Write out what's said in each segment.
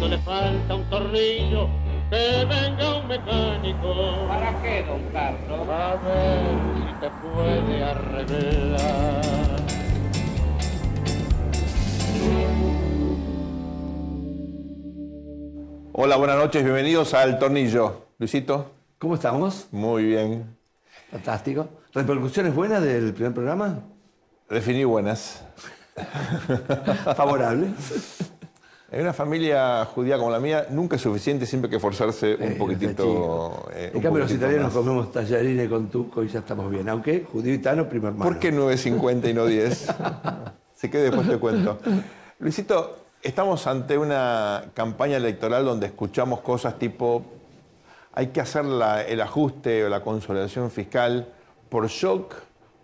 esto le falta un tornillo, que venga un mecánico. ¿Para qué, don Carlos? A ver si te puede arreglar. Hola, buenas noches, bienvenidos al Tornillo. Luisito. ¿Cómo estamos? Muy bien. Fantástico. ¿Repercusiones buenas del primer programa? Definí buenas. Favorables. En una familia judía como la mía, nunca es suficiente, siempre hay que esforzarse un poquitito. En cambio, los italianos comemos tallarines con tuco y ya estamos bien. Aunque judío y italiano, primo hermano. ¿Por qué 9.50 y no 10? Se quede, después te cuento. Luisito, estamos ante una campaña electoral donde escuchamos cosas tipo: hay que hacer el ajuste o la consolidación fiscal por shock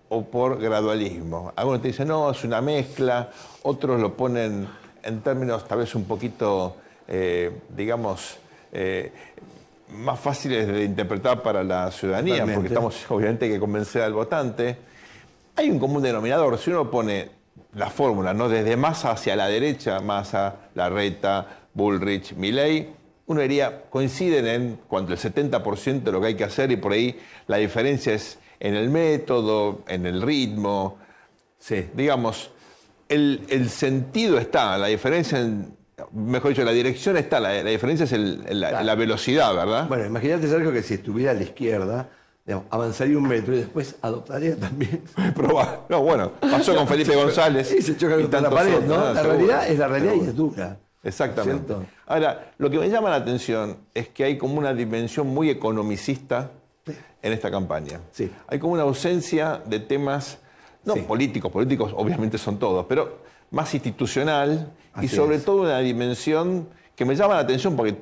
o por gradualismo. Algunos te dicen, no, es una mezcla. Otros lo ponen en términos tal vez un poquito, más fáciles de interpretar para la ciudadanía. Totalmente. Porque estamos, obviamente, hay que convencer al votante. Hay un común denominador. Si uno pone la fórmula, ¿no?, desde Massa hacia la derecha, Massa, Larreta, Bullrich, Milei, uno diría, coinciden en cuanto el 70% de lo que hay que hacer, y por ahí la diferencia es en el método, en el ritmo. Sí. Digamos, el sentido está, la diferencia, mejor dicho, la dirección está, la diferencia es la velocidad, ¿verdad? Bueno, imagínate, Sergio, que si estuviera a la izquierda, digamos, avanzaría 1 metro y después adoptaría también. Probar. No, bueno, pasó con Felipe González. Y se choca contra la pared, ¿no? La realidad es la realidad y es dura. Exactamente. ¿Cierto? Ahora, lo que me llama la atención es que hay como una dimensión muy economicista en esta campaña. Sí. Hay como una ausencia de temas, no políticos obviamente son todos, pero más institucional. Así y sobre todo una dimensión que me llama la atención porque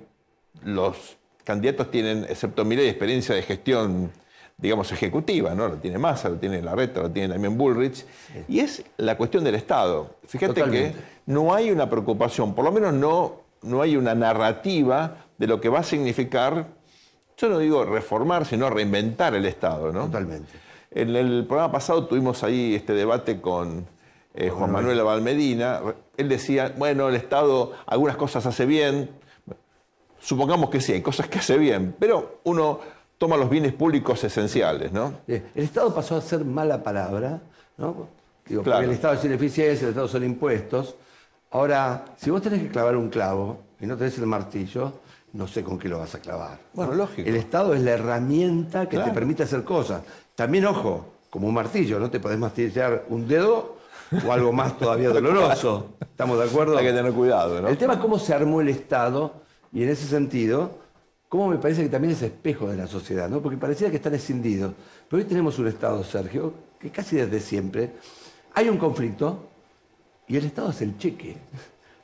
los candidatos tienen, excepto Milei, experiencia de gestión, digamos, ejecutiva, ¿no? Lo tiene Massa, lo tiene Larreta, lo tiene también Bullrich. Sí. Y es la cuestión del Estado. Fíjate Totalmente. Que no hay una preocupación, por lo menos no hay una narrativa de lo que va a significar, yo no digo reformar, sino reinventar el Estado, ¿no? Totalmente. En el programa pasado tuvimos ahí este debate con Juan Manuel Valmedina. Él decía, bueno, el Estado algunas cosas hace bien. Supongamos que sí, hay cosas que hace bien, pero uno toma los bienes públicos esenciales, ¿no? El Estado pasó a ser mala palabra, ¿no? Digo, claro. Porque el Estado es ineficiencia, el Estado son impuestos. Ahora, si vos tenés que clavar un clavo y no tenés el martillo, no sé con qué lo vas a clavar. Bueno, lógico. El Estado es la herramienta que te permite hacer cosas. También, ojo, como un martillo, no te podés martillar un dedo o algo más todavía doloroso. ¿Estamos de acuerdo? Hay que tener cuidado, ¿no? El tema es cómo se armó el Estado y en ese sentido, cómo me parece que también es espejo de la sociedad, ¿no? Porque parecía que están escindidos. Pero hoy tenemos un Estado, Sergio, que casi desde siempre hay un conflicto y el Estado es el cheque.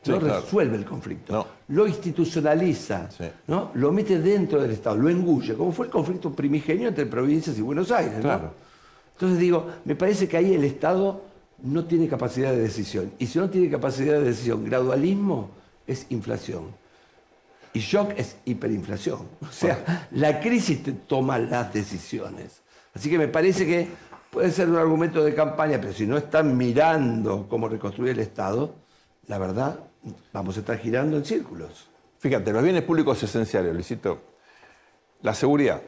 No resuelve el conflicto, no. Lo institucionaliza, ¿no? Lo mete dentro del Estado, lo engulle, como fue el conflicto primigenio entre provincias y Buenos Aires, ¿no? Claro. Entonces digo, me parece que ahí el Estado no tiene capacidad de decisión. Y si no tiene capacidad de decisión, gradualismo es inflación. Y shock es hiperinflación. O sea, la crisis te toma las decisiones. Así que me parece que puede ser un argumento de campaña, pero si no están mirando cómo reconstruir el Estado, la verdad, vamos a estar girando en círculos. Fíjate, los bienes públicos esenciales, Luisito, la seguridad,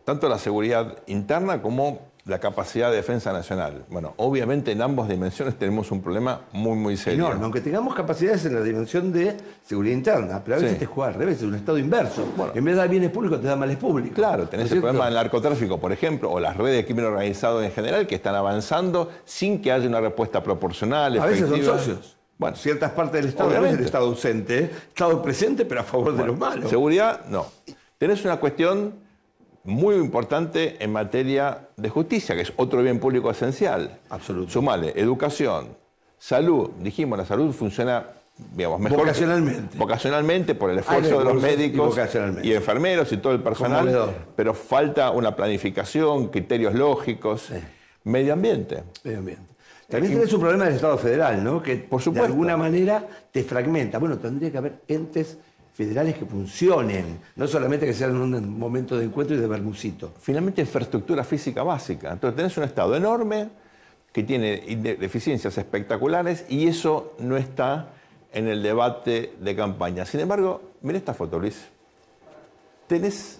tanto la seguridad interna como la capacidad de defensa nacional. Bueno, obviamente en ambas dimensiones tenemos un problema muy, muy serio. Enorme, aunque tengamos capacidades en la dimensión de seguridad interna, pero a veces te juega al revés, es un estado inverso. Bueno, en vez de dar bienes públicos, te da males públicos. Claro, tenés el problema del narcotráfico, por ejemplo, o las redes de crimen organizado en general, que están avanzando sin que haya una respuesta proporcional, efectiva. A veces son socios. Bueno, ciertas partes del Estado, no es el Estado ausente, Estado presente, pero a favor de los malos. Seguridad, no. Tenés una cuestión muy importante en materia de justicia, que es otro bien público esencial. Absoluto. Sumale, educación, salud. Dijimos, la salud funciona, digamos, mejor. Vocacionalmente. Vocacionalmente, por el esfuerzo de los médicos y enfermeros y todo el personal. Pero falta una planificación, criterios lógicos. Sí. Medio ambiente. Medio ambiente. También tenés un problema del Estado federal, ¿no? Que por supuesto, de alguna manera te fragmenta. Bueno, tendría que haber entes federales que funcionen, no solamente que sean un momento de encuentro y de bermucito. Finalmente, infraestructura física básica. Entonces tenés un Estado enorme que tiene deficiencias espectaculares y eso no está en el debate de campaña. Sin embargo, mira esta foto, Luis. Tenés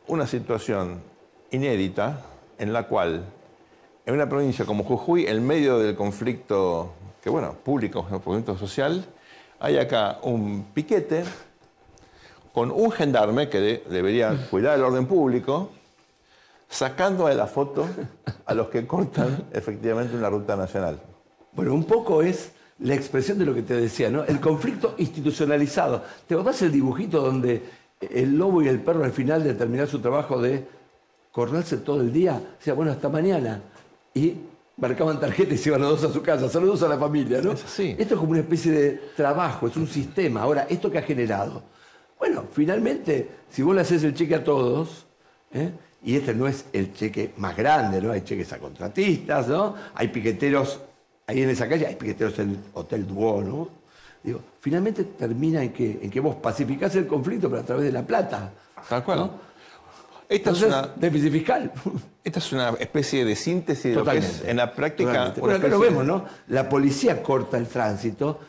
una situación inédita en la cual, en una provincia como Jujuy, en medio del conflicto, que bueno, público, el conflicto social, hay acá un piquete con un gendarme que debería cuidar el orden público, sacando de la foto a los que cortan efectivamente una ruta nacional. Bueno, un poco es la expresión de lo que te decía, ¿no? El conflicto institucionalizado. ¿Te acordás el dibujito donde el lobo y el perro al final de terminar su trabajo de correrse todo el día? O sea, bueno, hasta mañana. Y marcaban tarjetas y se iban los dos a su casa. Saludos a la familia, ¿no? Es así. Esto es como una especie de trabajo, es un sistema. Ahora, ¿esto qué ha generado? Bueno, finalmente, si vos le haces el cheque a todos, y este no es el cheque más grande, ¿no? Hay cheques a contratistas, ¿no? Hay piqueteros, ahí en esa calle hay piqueteros en el Hotel Duo, ¿no? Digo, finalmente termina en que vos pacificás el conflicto, pero a través de la plata. Tal cual. ¿No? Entonces, déficit fiscal. Esta es una especie de síntesis de lo que es en la práctica. Bueno, acá lo vemos, ¿no? La policía corta el tránsito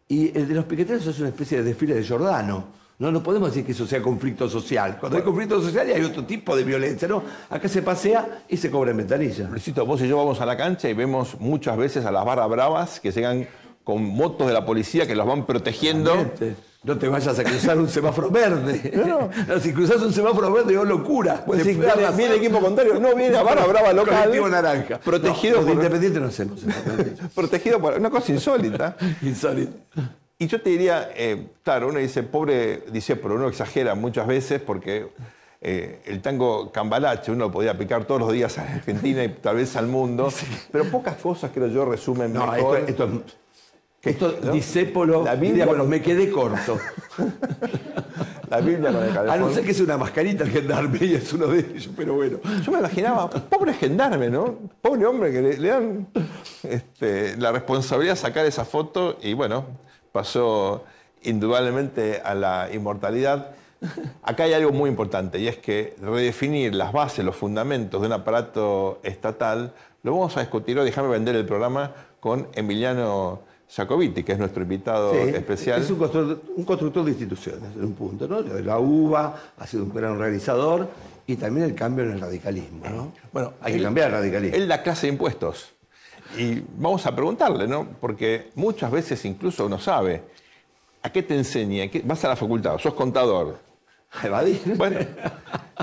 y el de los piqueteros es una especie de desfile de Giordano. No podemos decir que eso sea conflicto social. Cuando hay conflicto social hay otro tipo de violencia, ¿no? Acá se pasea y se cobra en ventanilla. Luisito, vos y yo vamos a la cancha y vemos muchas veces a las barras bravas que llegan con motos de la policía que los van protegiendo. Realmente. No te vayas a cruzar un semáforo verde. No, si cruzas un semáforo verde es locura. Pues sí, viene el equipo contrario. No, viene la barra brava local. Colectivo naranja. Protegido por... por... Independiente no hacemos. Protegido por una cosa insólita. Insólita. Y yo te diría, claro, uno dice, pobre discépolo, uno exagera muchas veces porque el tango cambalache uno lo podía aplicar todos los días a Argentina y tal vez al mundo, sí. Pero pocas cosas creo yo resumen mejor. Esto ¿no? Discépolo, la Biblia, bueno, me quedé corto. La Biblia con el calefón. A no ser que es una mascarita el gendarme y es uno de ellos, pero bueno. Yo me imaginaba, pobre gendarme, ¿no? Pobre hombre que le dan la responsabilidad de sacar esa foto y bueno, pasó indudablemente a la inmortalidad. Acá hay algo muy importante y es que redefinir las bases, los fundamentos de un aparato estatal, lo vamos a discutir hoy. Déjame vender el programa con Emiliano Jacobiti, que es nuestro invitado especial. Es un constructor de instituciones, en un punto, ¿no? La UBA ha sido un gran realizador y también el cambio en el radicalismo, ¿no? Bueno, hay que cambiar el radicalismo. Él da clase de impuestos. Y vamos a preguntarle, ¿no? Porque muchas veces incluso uno sabe, ¿a qué te enseña? Vas a la facultad, sos contador. A evadir. Bueno,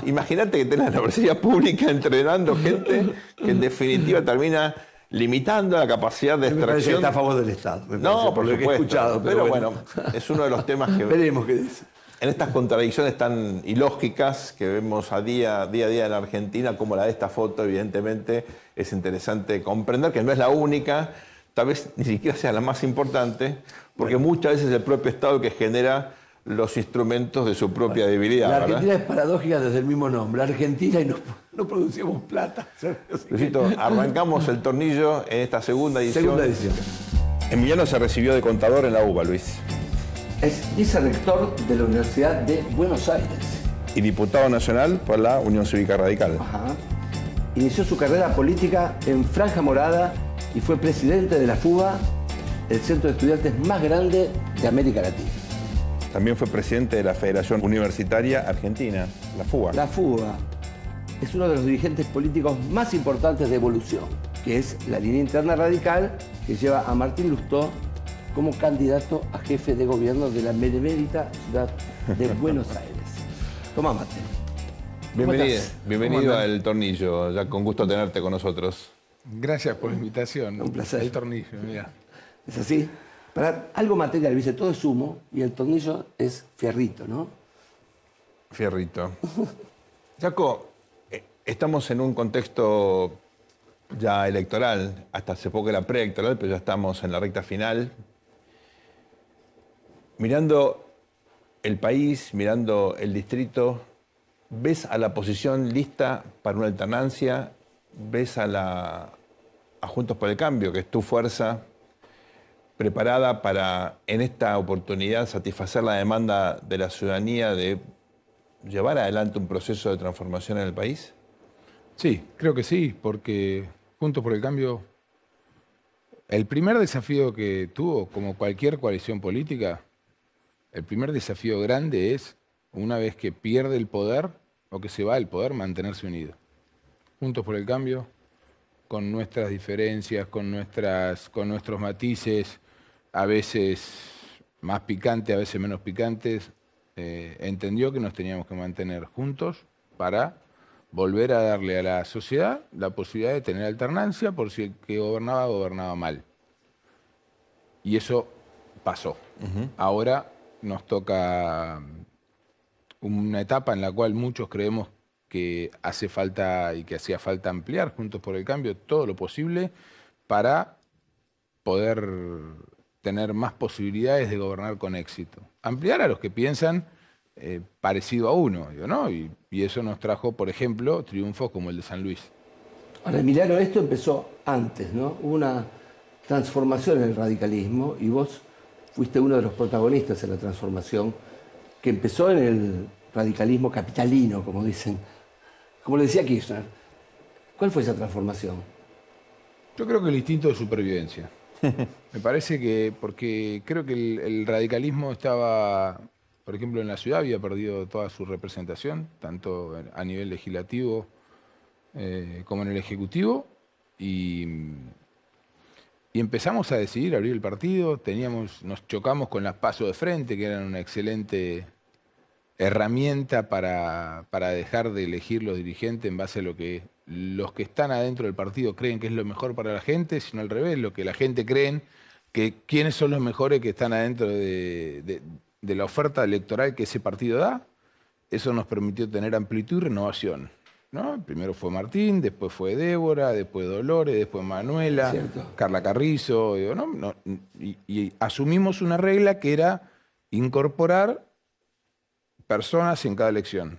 imagínate que tenés la universidad pública entrenando gente que en definitiva termina limitando la capacidad de extracción. Me parece que está a favor del Estado. No, por lo que he escuchado. Pero bueno, es uno de los temas que... Veremos qué dice. En estas contradicciones tan ilógicas que vemos a día a día en la Argentina, como la de esta foto, evidentemente es interesante comprender que no es la única, tal vez ni siquiera sea la más importante, porque muchas veces es el propio Estado el que genera los instrumentos de su propia debilidad. La Argentina es paradójica desde el mismo nombre. Argentina y no producimos plata. Luisito, arrancamos el tornillo en esta segunda edición. Segunda edición. Emiliano se recibió de contador en la UBA, Luis. Es vicerrector de la Universidad de Buenos Aires. Y diputado nacional por la Unión Cívica Radical. Ajá. Inició su carrera política en Franja Morada y fue presidente de la FUBA, el centro de estudiantes más grande de América Latina. También fue presidente de la Federación Universitaria Argentina, la FUBA. La FUBA es uno de los dirigentes políticos más importantes de Evolución, que es la línea interna radical que lleva a Martín Lustó como candidato a jefe de gobierno de la benemérita ciudad de Buenos Aires. Tomá mate. Bienvenido al Tornillo, ya con gusto tenerte con nosotros. Gracias por la invitación. Un placer. El tornillo, mira. ¿Es así? Para algo material, dice, todo es humo y el tornillo es fierrito, ¿no? Fierrito. Jaco, estamos en un contexto ya electoral, hasta hace poco era preelectoral, pero ya estamos en la recta final. Mirando el país, mirando el distrito, ¿ves a la oposición lista para una alternancia? ¿Ves a Juntos por el Cambio, que es tu fuerza, preparada para, en esta oportunidad, satisfacer la demanda de la ciudadanía de llevar adelante un proceso de transformación en el país? Sí, creo que sí, porque Juntos por el Cambio El primer desafío que tuvo, como cualquier coalición política, el primer desafío grande es, una vez que pierde el poder o que se va del poder, mantenerse unido. Juntos por el Cambio, con nuestras diferencias, con nuestros matices, a veces más picantes, a veces menos picantes, entendió que nos teníamos que mantener juntos para volver a darle a la sociedad la posibilidad de tener alternancia por si el que gobernaba mal. Y eso pasó. Ahora nos toca una etapa en la cual muchos creemos que hace falta y que hacía falta ampliar Juntos por el Cambio todo lo posible para poder tener más posibilidades de gobernar con éxito. Ampliar a los que piensan parecido a uno, ¿no? Y eso nos trajo, por ejemplo, triunfos como el de San Luis. Ahora, Emiliano, esto empezó antes, ¿no? Hubo una transformación en el radicalismo y vos fuiste uno de los protagonistas en la transformación que empezó en el radicalismo capitalino, como dicen, como le decía Kirchner. ¿Cuál fue esa transformación? Yo creo que el instinto de supervivencia. Me parece que, porque creo que el radicalismo estaba, por ejemplo, en la ciudad había perdido toda su representación, tanto a nivel legislativo como en el ejecutivo, y empezamos a decidir abrir el partido. Nos chocamos con las PASO de frente, que eran una excelente herramienta para dejar de elegir los dirigentes en base a lo que los que están adentro del partido creen que es lo mejor para la gente, sino al revés, lo que la gente cree que quiénes son los mejores que están adentro de la oferta electoral que ese partido da. Eso nos permitió tener amplitud y renovación, ¿no? Primero fue Martín, después fue Débora, después Dolores, después Manuela, Carla Carrizo, ¿no? Y asumimos una regla que era incorporar personas en cada elección.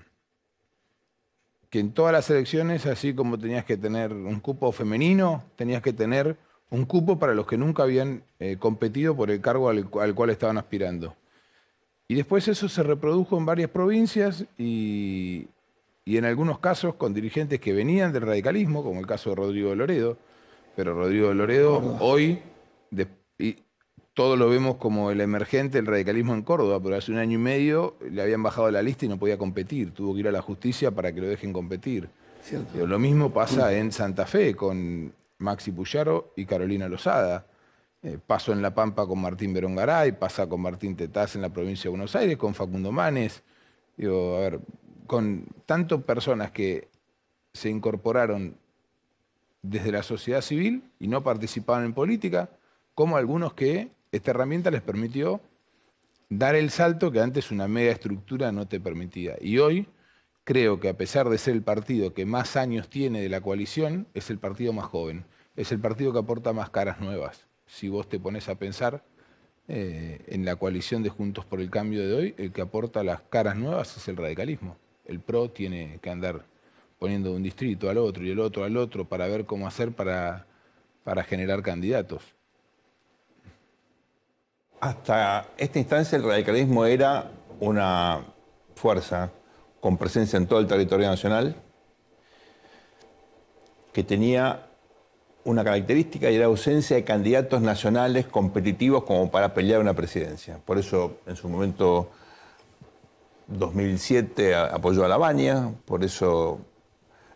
Que en todas las elecciones, así como tenías que tener un cupo femenino, tenías que tener un cupo para los que nunca habían competido por el cargo al cual estaban aspirando. Y después eso se reprodujo en varias provincias y en algunos casos con dirigentes que venían del radicalismo, como el caso de Rodrigo Loredo. Pero Rodrigo Loredo hoy, todos lo vemos como el emergente del radicalismo en Córdoba, pero hace un año y medio le habían bajado la lista y no podía competir. Tuvo que ir a la justicia para que lo dejen competir. Lo mismo pasa en Santa Fe con Maxi Puyaro y Carolina Lozada. Pasó en La Pampa con Martín Berongaray, pasa con Martín Tetaz en la provincia de Buenos Aires, con Facundo Manes. A ver, con tanto personas que se incorporaron desde la sociedad civil y no participaban en política, como algunos que esta herramienta les permitió dar el salto que antes una mega estructura no te permitía. Y hoy creo que a pesar de ser el partido que más años tiene de la coalición, es el partido más joven. Es el partido que aporta más caras nuevas. Si vos te pones a pensar en la coalición de Juntos por el Cambio de hoy, el que aporta las caras nuevas es el radicalismo. El PRO tiene que andar poniendo de un distrito al otro y el otro al otro para ver cómo hacer para generar candidatos. Hasta esta instancia el radicalismo era una fuerza con presencia en todo el territorio nacional que tenía una característica y era la ausencia de candidatos nacionales competitivos como para pelear una presidencia. Por eso en su momento 2007 apoyó a Lavagna, por eso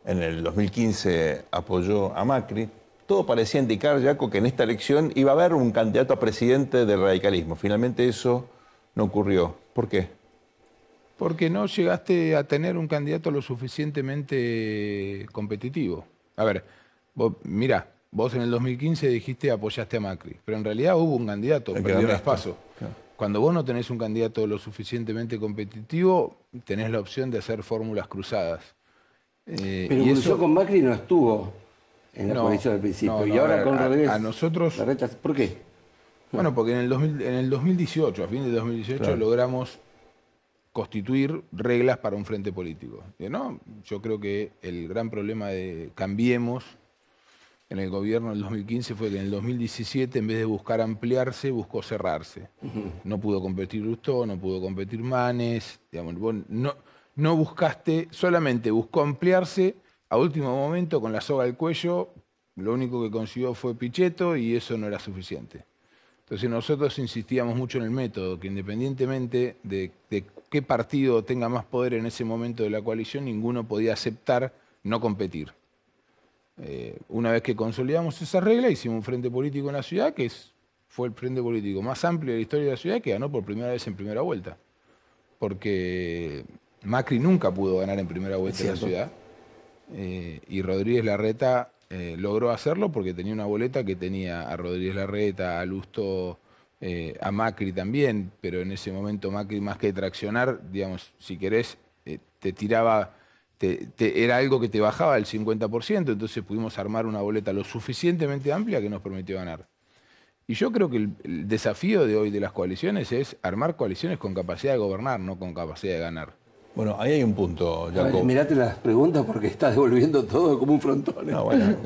en el 2015 apoyó a Macri. Todo parecía indicar, Jaco, que en esta elección iba a haber un candidato a presidente del radicalismo. Finalmente eso no ocurrió. ¿Por qué? Porque no llegaste a tener un candidato lo suficientemente competitivo. A ver, vos en el 2015 dijiste apoyaste a Macri, pero en realidad hubo un candidato, perdió el paso. Claro. Cuando vos no tenés un candidato lo suficientemente competitivo, tenés la opción de hacer fórmulas cruzadas. Pero y eso con Macri no estuvo en la coalición al principio. Y ahora con Rodríguez. A nosotros. ¿Por qué? Bueno, porque en el 2018, a fin de 2018, claro, logramos constituir reglas para un frente político. ¿No? Yo creo que el gran problema de Cambiemos en el gobierno del 2015 fue que en el 2017, en vez de buscar ampliarse, buscó cerrarse. No pudo competir Lustó, no pudo competir Manes. Digamos, no buscaste, solamente buscó ampliarse a último momento con la soga al cuello lo único que consiguió fue Pichetto y eso no era suficiente. Entonces nosotros insistíamos mucho en el método, que independientemente de qué partido tenga más poder en ese momento de la coalición, ninguno podía aceptar no competir. Una vez que consolidamos esa regla, hicimos un frente político en la ciudad, fue el frente político más amplio de la historia de la ciudad, que ganó por primera vez en primera vuelta. Porque Macri nunca pudo ganar en primera vuelta en la ciudad. Y Rodríguez Larreta logró hacerlo porque tenía una boleta que tenía a Rodríguez Larreta, a Lustó, a Macri también, pero en ese momento Macri, más que traccionar, digamos, si querés, te tiraba, era algo que te bajaba el 50%, entonces pudimos armar una boleta lo suficientemente amplia que nos permitió ganar. Y yo creo que el desafío de hoy de las coaliciones es armar coaliciones con capacidad de gobernar, no con capacidad de ganar. Bueno, ahí hay un punto, Jacob. Mirate las preguntas porque estás devolviendo todo como un frontón. No, bueno.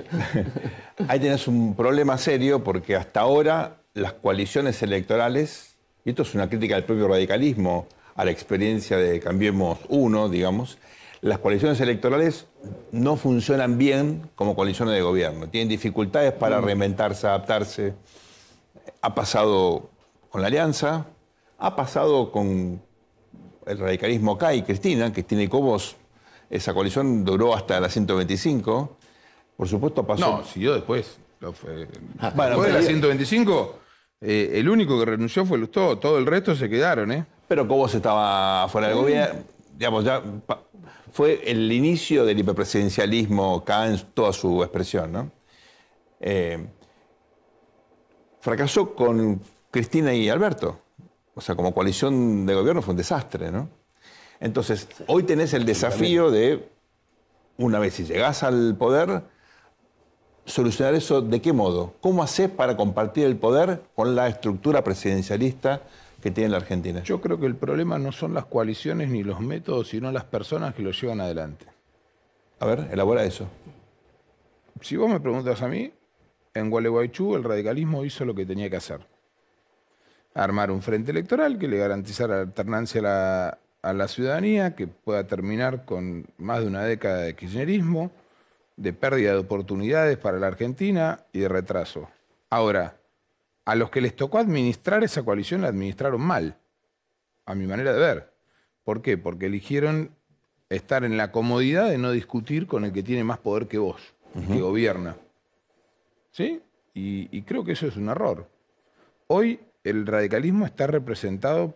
Ahí tenés un problema serio porque hasta ahora las coaliciones electorales, y esto es una crítica al propio radicalismo, a la experiencia de Cambiemos Uno, digamos, las coaliciones electorales no funcionan bien como coaliciones de gobierno. Tienen dificultades para reinventarse, adaptarse. Ha pasado con la Alianza, ha pasado con el radicalismo acá y Cristina y Cobos, esa coalición duró hasta la 125. Por supuesto pasó... No, siguió después. Después Bueno, de la 125, el único que renunció fue Lustó, todo el resto se quedaron, ¿eh? Pero Cobos estaba fuera del gobierno, digamos, ya fue el inicio del hiperpresidencialismo acá en toda su expresión, ¿no? Fracasó con Cristina y Alberto. O sea, como coalición de gobierno fue un desastre, ¿no? Entonces, hoy tenés el desafío de, una vez si llegás al poder, solucionar eso ¿de qué modo? ¿Cómo hacés para compartir el poder con la estructura presidencialista que tiene la Argentina? Yo creo que el problema no son las coaliciones ni los métodos, sino las personas que lo llevan adelante. A ver, elabora eso. Si vos me preguntas a mí, en Gualeguaychú el radicalismo hizo lo que tenía que hacer. Armar un frente electoral que le garantizara la alternancia a la ciudadanía, que pueda terminar con más de una década de kirchnerismo, de pérdida de oportunidades para la Argentina y de retraso. Ahora, a los que les tocó administrar esa coalición la administraron mal, a mi manera de ver. ¿Por qué? Porque eligieron estar en la comodidad de no discutir con el que tiene más poder que vos, que gobierna. ¿Sí? Y creo que eso es un error. Hoy el radicalismo está representado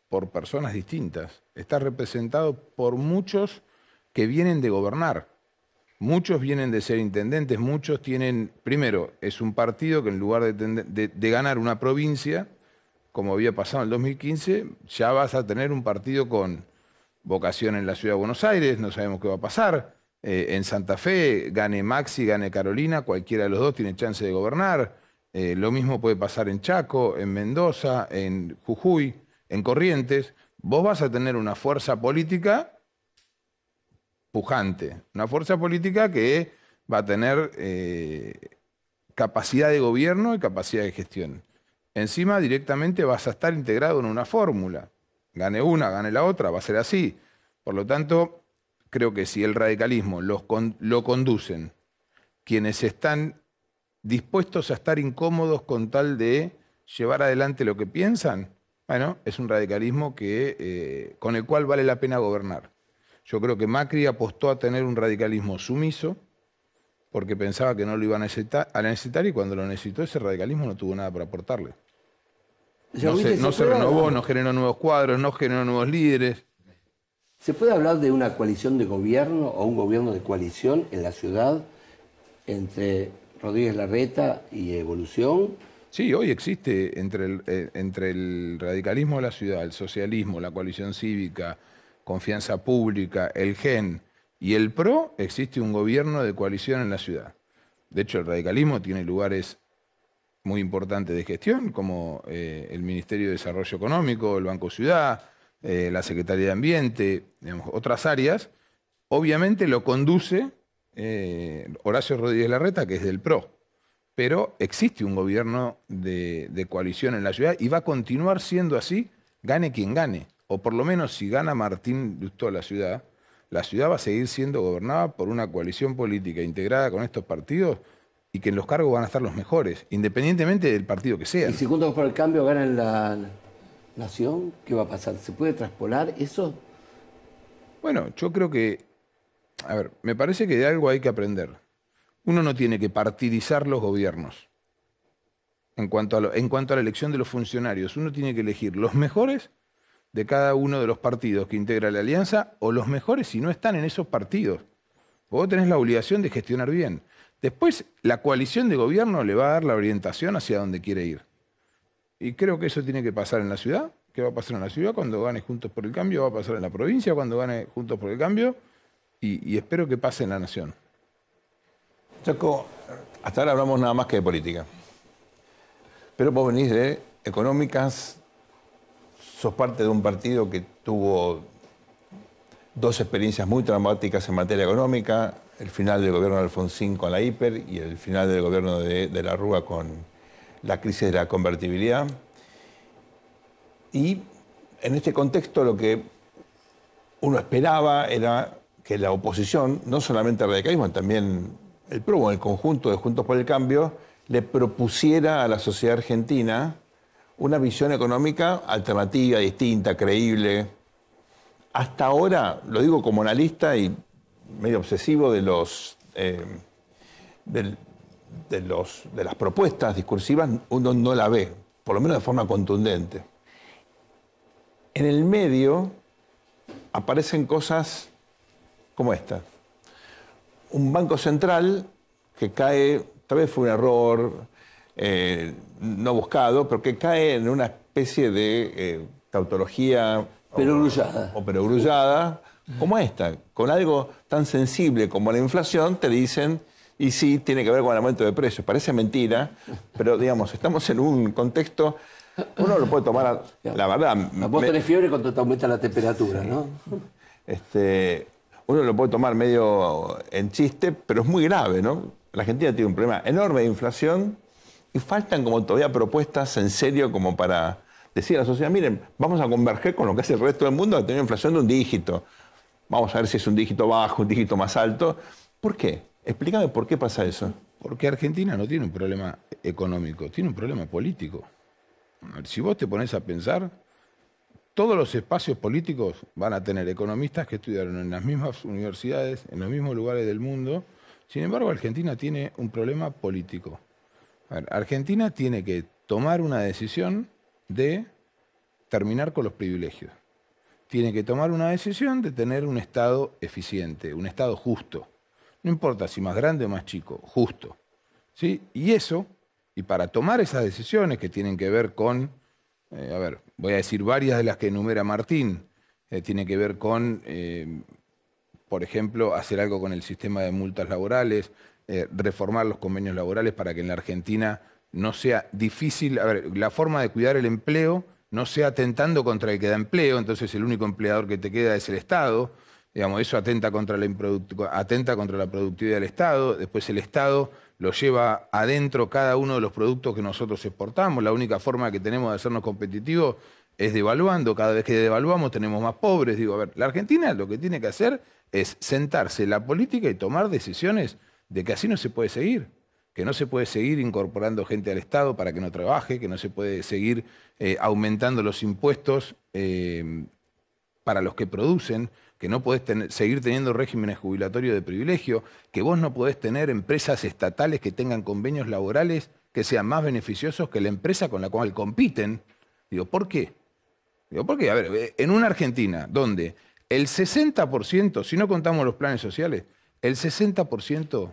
por personas distintas. Está representado por muchos que vienen de gobernar. Muchos vienen de ser intendentes, muchos tienen... Primero, es un partido que en lugar de ganar una provincia, como había pasado en el 2015, ya vas a tener un partido con vocación en la Ciudad de Buenos Aires, no sabemos qué va a pasar. En Santa Fe, gane Maxi, gane Carolina, cualquiera de los dos tiene chance de gobernar. Lo mismo puede pasar en Chaco, en Mendoza, en Jujuy, en Corrientes. Vos vas a tener una fuerza política pujante, una fuerza política que va a tener capacidad de gobierno y capacidad de gestión. Encima directamente vas a estar integrado en una fórmula. Gane una, gane la otra, va a ser así. Por lo tanto, creo que si el radicalismo lo conducen quienes están dispuestos a estar incómodos con tal de llevar adelante lo que piensan, bueno, es un radicalismo con el cual vale la pena gobernar. Yo creo que Macri apostó a tener un radicalismo sumiso porque pensaba que no lo iba a necesitar y cuando lo necesitó ese radicalismo no tuvo nada para aportarle. No se renovó, no generó nuevos cuadros, no generó nuevos líderes. ¿Se puede hablar de una coalición de gobierno o un gobierno de coalición en la ciudad entre Rodríguez Larreta y Evolución? Sí, hoy existe entre el radicalismo de la ciudad, el socialismo, la coalición cívica, Confianza Pública, el GEN y el PRO, existe un gobierno de coalición en la ciudad. De hecho, el radicalismo tiene lugares muy importantes de gestión, como el Ministerio de Desarrollo Económico, el Banco Ciudad, la Secretaría de Ambiente, digamos, otras áreas. Obviamente lo conduce Horacio Rodríguez Larreta, que es del PRO. Pero existe un gobierno de coalición en la ciudad y va a continuar siendo así, gane quien gane. O por lo menos si gana Martín Lustó la ciudad va a seguir siendo gobernada por una coalición política integrada con estos partidos y que en los cargos van a estar los mejores, independientemente del partido que sea. ¿Y si Juntos por el Cambio ganan la Nación, qué va a pasar? ¿Se puede traspolar eso? Bueno, yo creo que, a ver, me parece que de algo hay que aprender. Uno no tiene que partidizar los gobiernos. En cuanto a la elección de los funcionarios, uno tiene que elegir los mejores de cada uno de los partidos que integra la alianza o los mejores si no están en esos partidos. Vos tenés la obligación de gestionar bien. Después, la coalición de gobierno le va a dar la orientación hacia donde quiere ir. Y creo que eso tiene que pasar en la ciudad. ¿Qué va a pasar en la ciudad cuando gane Juntos por el Cambio? Va a pasar en la provincia cuando gane Juntos por el Cambio. Y espero que pase en la nación. Chaco, hasta ahora hablamos nada más que de política. Pero vos venís de económicas, sos parte de un partido que tuvo dos experiencias muy traumáticas en materia económica, el final del gobierno de Alfonsín con la hiper y el final del gobierno de la Rúa con la crisis de la convertibilidad. Y en este contexto lo que uno esperaba era que la oposición, no solamente el radicalismo, también el PRO, en el conjunto de Juntos por el Cambio, le propusiera a la sociedad argentina una visión económica alternativa, distinta, creíble. Hasta ahora, lo digo como analista y medio obsesivo de las propuestas discursivas, uno no la ve, por lo menos de forma contundente. En el medio aparecen cosas como esta. Un banco central que cae, tal vez fue un error no buscado, pero que cae en una especie de tautología o perogrullada como esta. Con algo tan sensible como la inflación te dicen, y sí, tiene que ver con el aumento de precios. Parece mentira, pero digamos, estamos en un contexto, uno lo puede tomar, la verdad... Vos tenés fiebre cuando te aumenta la temperatura, ¿no? Uno lo puede tomar medio en chiste, pero es muy grave, ¿no? La Argentina tiene un problema enorme de inflación y faltan como todavía propuestas en serio como para decir a la sociedad, miren, vamos a converger con lo que hace el resto del mundo a tener inflación de un dígito. Vamos a ver si es un dígito bajo, un dígito más alto. ¿Por qué? Explícame por qué pasa eso. Porque Argentina no tiene un problema económico, tiene un problema político. Si vos te pones a pensar, todos los espacios políticos van a tener economistas que estudiaron en las mismas universidades, en los mismos lugares del mundo. Sin embargo, Argentina tiene un problema político. A ver, Argentina tiene que tomar una decisión de terminar con los privilegios. Tiene que tomar una decisión de tener un Estado eficiente, un Estado justo. No importa si más grande o más chico, justo. ¿Sí? Y eso, y para tomar esas decisiones que tienen que ver con, voy a decir varias de las que enumera Martín, tiene que ver con, por ejemplo, hacer algo con el sistema de multas laborales, reformar los convenios laborales para que en la Argentina no sea difícil, la forma de cuidar el empleo no sea atentando contra el que da empleo, entonces el único empleador que te queda es el Estado. Digamos, eso atenta contra la productividad del Estado, después el Estado lo lleva adentro cada uno de los productos que nosotros exportamos. La única forma que tenemos de hacernos competitivos es devaluando. Cada vez que devaluamos tenemos más pobres. Digo, la Argentina lo que tiene que hacer es sentarse en la política y tomar decisiones de que así no se puede seguir. Que no se puede seguir incorporando gente al Estado para que no trabaje, que no se puede seguir aumentando los impuestos para los que producen, que no podés seguir teniendo regímenes jubilatorios de privilegio, que vos no podés tener empresas estatales que tengan convenios laborales que sean más beneficiosos que la empresa con la cual compiten. Digo, ¿por qué? Digo, porque, en una Argentina donde el 60%, si no contamos los planes sociales, el 60%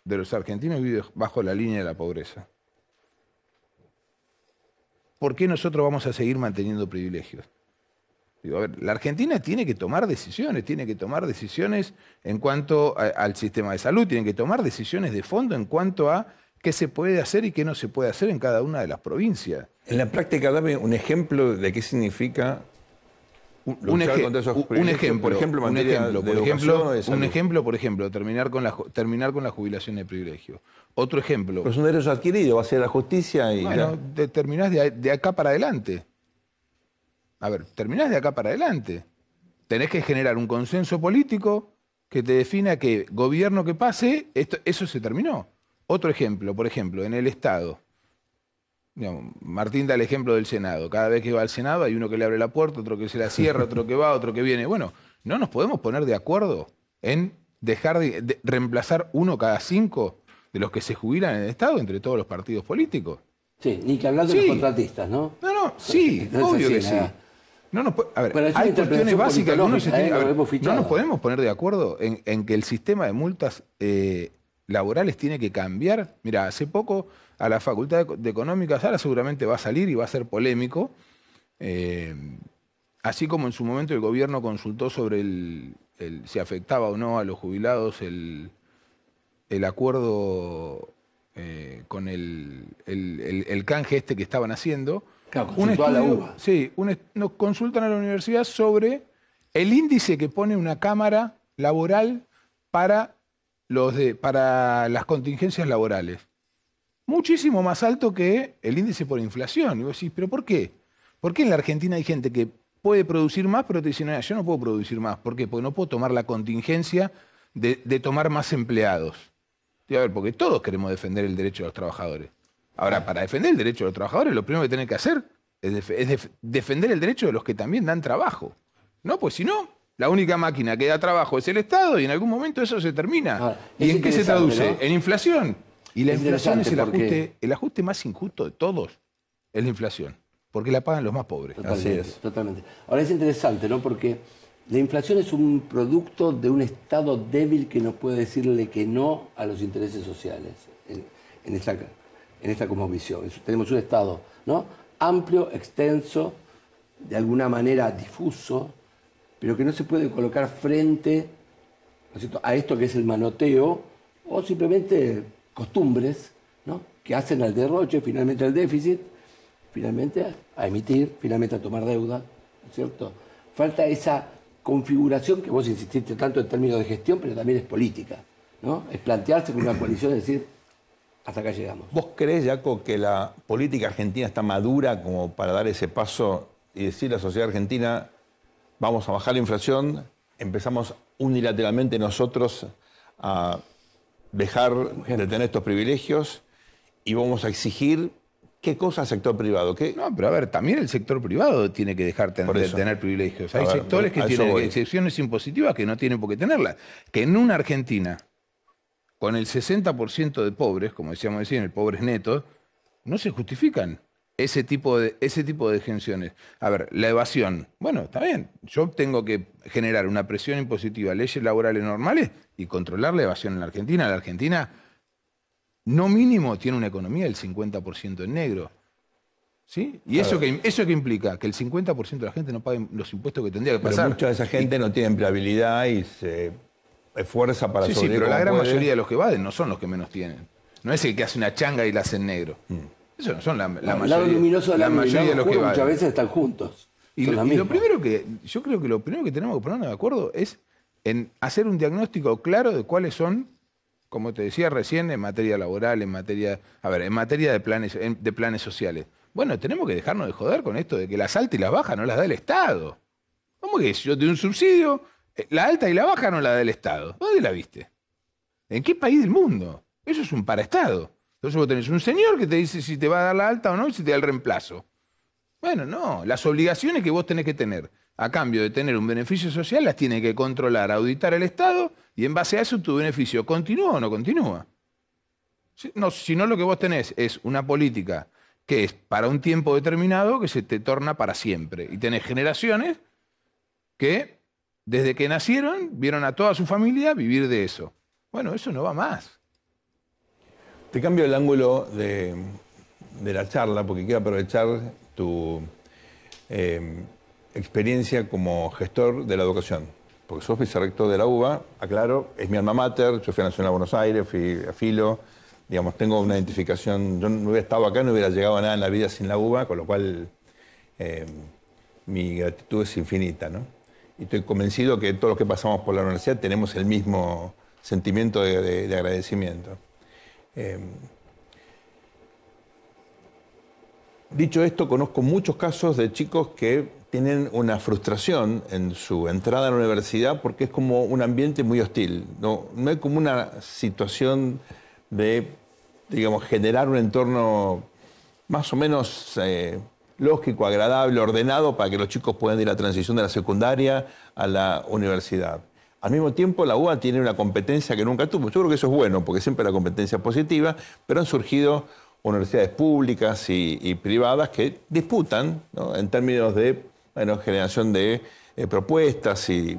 de los argentinos vive bajo la línea de la pobreza. ¿Por qué nosotros vamos a seguir manteniendo privilegios? Digo, la Argentina tiene que tomar decisiones en cuanto al sistema de salud, tiene que tomar decisiones de fondo en cuanto a qué se puede hacer y qué no se puede hacer en cada una de las provincias. En la práctica, dame un ejemplo de qué significa luchar contra esos privilegios. Por ejemplo, terminar con la jubilación de privilegio. Otro ejemplo. Pero es un derecho adquirido, va a ser la justicia y... Bueno, terminás de acá para adelante. Terminás de acá para adelante. Tenés que generar un consenso político que te defina que gobierno que pase, eso se terminó. Otro ejemplo, por ejemplo, en el Estado. Digamos, Martín da el ejemplo del Senado. Cada vez que va al Senado hay uno que le abre la puerta, otro que se la cierra, otro que va, otro que viene. Bueno, no nos podemos poner de acuerdo en dejar de reemplazar uno cada 5 de los que se jubilan en el Estado entre todos los partidos políticos. Sí, ni que hablar de los contratistas, ¿no? No, sí, obvio que sí. No nos, a ver, hay cuestiones básicas que uno se tiene, no nos podemos poner de acuerdo en que el sistema de multas laborales tiene que cambiar. Mira, hace poco a la Facultad de Económicas, ahora seguramente va a salir y va a ser polémico, así como en su momento el gobierno consultó sobre si afectaba o no a los jubilados el acuerdo con el canje este que estaban haciendo. Claro, consultó a la UBA. Sí, nos consultan a la universidad sobre el índice que pone una cámara laboral para las contingencias laborales. Muchísimo más alto que el índice por inflación. Y vos decís, ¿pero por qué? ¿Por qué en la Argentina hay gente que puede producir más, pero te dicen, no, yo no puedo producir más? ¿Por qué? Porque no puedo tomar la contingencia de tomar más empleados. Y a ver, porque todos queremos defender el derecho de los trabajadores. Ahora, para defender el derecho de los trabajadores, lo primero que tienen que hacer es defender el derecho de los que también dan trabajo. ¿No? Pues si no, la única máquina que da trabajo es el Estado y en algún momento eso se termina. ¿Y en qué se traduce? ¿No? En inflación. Y la inflación es el ajuste más injusto de todos. Es la inflación. Porque la pagan los más pobres. Totalmente, así es. Totalmente. Ahora es interesante, ¿no? Porque la inflación es un producto de un Estado débil que no puede decirle que no a los intereses sociales. En esta cosmovisión. Tenemos un Estado, ¿no? Amplio, extenso, de alguna manera difuso, pero que no se puede colocar frente, ¿no es cierto?, a esto que es el manoteo, o simplemente costumbres, ¿no?, que hacen al derroche, finalmente al déficit, finalmente a emitir, finalmente a tomar deuda, ¿no es cierto? Falta esa configuración que vos insististe tanto en términos de gestión, pero también es política, ¿no? Es plantearse con una coalición y decir, hasta acá llegamos. ¿Vos creés, Jaco, que la política argentina está madura como para dar ese paso y decir a la sociedad argentina, vamos a bajar la inflación, empezamos unilateralmente nosotros a dejar de tener estos privilegios y vamos a exigir qué cosa al sector privado? No, pero a ver, también el sector privado tiene que dejar de tener privilegios. Hay sectores que tienen excepciones impositivas que no tienen por qué tenerlas. Que en una Argentina con el 60% de pobres, como decíamos decir, el pobres netos, no se justifican ese tipo de exenciones. A ver, la evasión. Bueno, está bien. Yo tengo que generar una presión impositiva, leyes laborales normales y controlar la evasión en la Argentina. La Argentina, no mínimo, tiene una economía del 50% en negro. ¿Sí? ¿Y claro, eso qué implica? Que el 50% de la gente no pague los impuestos que tendría que pasar. Pero mucha de esa gente no tiene empleabilidad y se esfuerza para sobrevivir. Sí, pero la gran mayoría de los que evaden no son los que menos tienen. No es el que hace una changa y la hace en negro. Eso no son la mayoría. El lado luminoso la mayoría de los que evaden. Muchas veces están juntos. Y lo primero que yo creo que lo primero que tenemos que ponernos de acuerdo es en hacer un diagnóstico claro de cuáles son, como te decía recién, en materia laboral, en materia de planes sociales. Bueno, tenemos que dejarnos de joder con esto de que las altas y las bajas no las da el Estado. ¿Cómo que yo te doy un subsidio? La alta y la baja no la da el Estado. ¿Dónde la viste? ¿En qué país del mundo? Eso es un paraestado. Entonces vos tenés un señor que te dice si te va a dar la alta o no y si te da el reemplazo. Bueno, no. Las obligaciones que vos tenés que tener a cambio de tener un beneficio social las tiene que controlar, auditar el Estado y en base a eso tu beneficio continúa o no continúa. Si no, lo que vos tenés es una política que es para un tiempo determinado que se te torna para siempre. Y tenés generaciones que desde que nacieron vieron a toda su familia vivir de eso. Bueno, eso no va más. Te cambio el ángulo de la charla porque quiero aprovechar tu experiencia como gestor de la educación. Porque sos vicerrector de la UBA, aclaro, es mi alma mater, yo fui a Nacional de Buenos Aires, fui a Filo, digamos, tengo una identificación, yo no hubiera estado acá, no hubiera llegado a nada en la vida sin la UBA, con lo cual mi gratitud es infinita, ¿no? Y estoy convencido que todos los que pasamos por la universidad tenemos el mismo sentimiento de agradecimiento. Dicho esto, conozco muchos casos de chicos que tienen una frustración en su entrada a la universidad porque es como un ambiente muy hostil. No hay como una situación de digamos, generar un entorno más o menos lógico, agradable, ordenado, para que los chicos puedan ir a la transición de la secundaria a la universidad. Al mismo tiempo, la UBA tiene una competencia que nunca tuvo. Yo creo que eso es bueno, porque siempre la competencia es positiva, pero han surgido universidades públicas y privadas que disputan, ¿no?, en términos de generación de propuestas, y